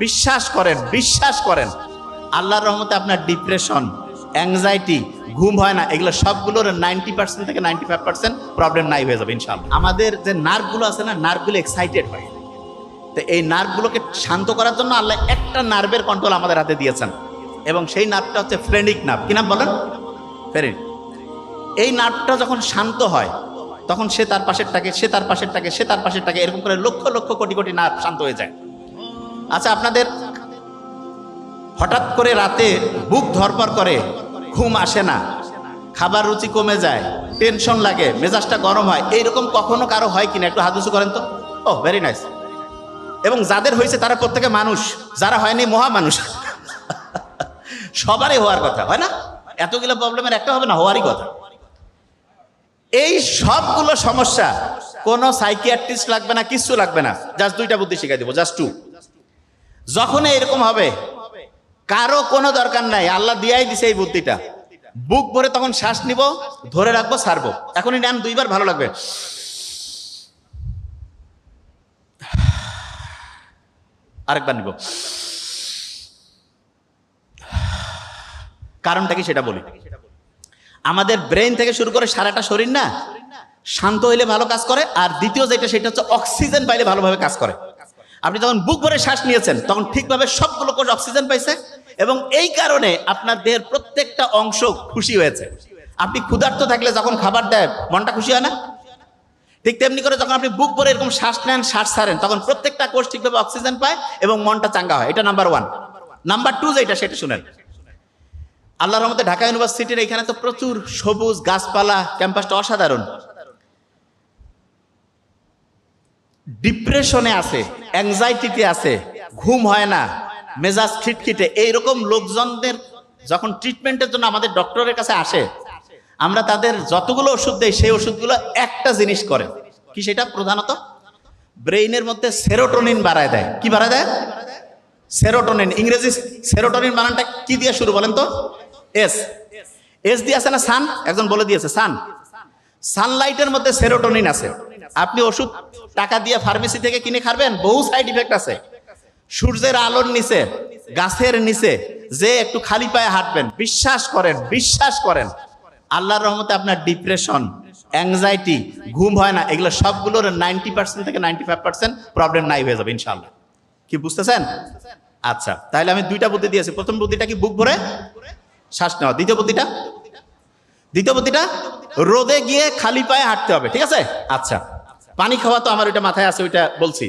বিশ্বাস করেন, বিশ্বাস করেন, আল্লাহর রহমতে আপনার ডিপ্রেশন, অ্যাংজাইটি, ঘুম হয় না, এগুলো সবগুলোর 90% থেকে 95% প্রবলেম নাই হয়ে যাবে ইনশাআল্লাহ। আমাদের যে নার্ভগুলো আছে না, নার্ভগুলো এক্সাইটেড হয়। তো এই নার্ভগুলোকে শান্ত করার জন্য আল্লাহ একটা নার্ভের কন্ট্রোল আমাদের হাতে দিয়েছেন, এবং সেই নার্ভটা হচ্ছে ফ্রেনিক নার্ভ। কি নাম বলেন? ফ্রেনিক। এই নার্ভটা যখন শান্ত হয় তখন সে তার পাশেরটাকে, সে তার পাশেরটাকে, সে তার পাশেরটাকে, এরকম করে লক্ষ লক্ষ কোটি কোটি নার্ভ শান্ত হয়ে যায়। আচ্ছা, আপনাদের হঠাৎ করে রাতে বুক ধরপড় করে, ঘুম আসে না, খাবার রুচি কমে যায়, টেনশন লাগে, মেজাজটা গরম হয়, এইরকম কখনো কারো হয় কিনা? একটু হাত উঁচু করেন তো। ও ভেরি নাইস। এবং যাদের হয়েছে তারা প্রত্যেকে মানুষ, যারা হয়নি মহামানুষ। সবারই হওয়ার কথা, হয় না? এতগুলো প্রবলেমের একটা হবে না, হওয়ারই কথা। এই সবগুলো সমস্যা কোনো সাইকিয়াট্রিস্ট লাগবে না, কিচ্ছু লাগবে না, জাস্ট দুইটা বুদ্ধি শিখাই দেবো, জাস্ট টু। যখন এরকম হবে কারো কোনো দরকার নাই, আল্লাহ দিয়াই দিছে এই বুদ্ধিটা। বুক ভরে তখন শ্বাস নিব, ধরে রাখবো, ছাড়বো। এখনই নেন, দুইবার, ভালো লাগবে। আরেকবার নিব। কারণটা কি সেটা বলি। আমাদের ব্রেন থেকে শুরু করে সারাটা শরীর না শান্ত হইলে ভালো কাজ করে, আর দ্বিতীয় যেটা সেটা হচ্ছে অক্সিজেন পাইলে ভালোভাবে কাজ করে। আপনি যখন বুক ভরে শ্বাস নিয়েছেন তখন ঠিকভাবে সবগুলো কোষ অক্সিজেন পাইছে, এবং এই কারণে আপনার দেহের প্রত্যেকটা অংশ খুশি হয়েছে। আপনি ক্ষুধার্ত থাকলে যখন খাবার দেয় মনটা খুশি হয় না? ঠিক তেমনি করে যখন আপনি বুক ভরে এরকম শ্বাস নেন, শ্বাস ছাড়েন, তখন প্রত্যেকটা কোষ ঠিকভাবে অক্সিজেন পায় এবং মনটা চাঙ্গা হয়। এটা নাম্বার 1। নাম্বার 2 যেটা সেটা শুনেন। আল্লাহর রহমতে ঢাকা ইউনিভার্সিটির এখানে তো প্রচুর সবুজ গাছপালা, ক্যাম্পাসটা অসাধারণ। ডিপ্রেশনে আছে, অ্যাংজাইটিতে আছে, ঘুম হয় না, মেজাজ খিটখিটে, এইরকম লোকজনদের যখন ট্রিটমেন্টের জন্য আমাদের ডক্টরের কাছে আসে, আমরা তাদের যতগুলো ওষুধ দেই সেই ওষুধগুলো একটা জিনিস করে কি, সেটা প্রধানত ব্রেইনের মধ্যে সেরোটোনিন বাড়ায় দেয়। কি বাড়ায় দেয়? সেরোটোনিন। ইংরেজি সেরোটোনিন বানানটা কি দিয়ে শুরু বলেন তো? এস। এস দিয়ে আছে না সান? একজন বলে দিয়েছে সান। সানলাইটের মধ্যে সেরোটোনিন আছে। আপনি ওষুধ টাকা দিয়ে ফার্মেসি থেকে কিনে খাবেন, বহু সাইড ইফেক্ট আছে। সূর্যের আলোর নিচে, গাছের নিচে যে একটু খালি পায়ে হাঁটবেন, বিশ্বাস করেন, বিশ্বাস করেন, আল্লাহর রহমতে আপনার ডিপ্রেশন, অ্যাংজাইটি, ঘুম হয় না, এগুলো সবগুলোর 90% থেকে 95% প্রবলেম নাই হয়ে যাবে ইনশাআল্লাহ। কি বুঝতেছেন? আচ্ছা, তাহলে আমি দুইটা বুদ্ধি দিয়েছি। প্রথম বুদ্ধিটা কি? বুক ভরে শ্বাস নেওয়া। দ্বিতীয় বুদ্ধিটা রোদে গিয়ে খালি পায়ে হাঁটতে হবে, ঠিক আছে? আচ্ছা, পানি খাওয়া তো আমার ওইটা মাথায় আছে, ওইটা বলছি।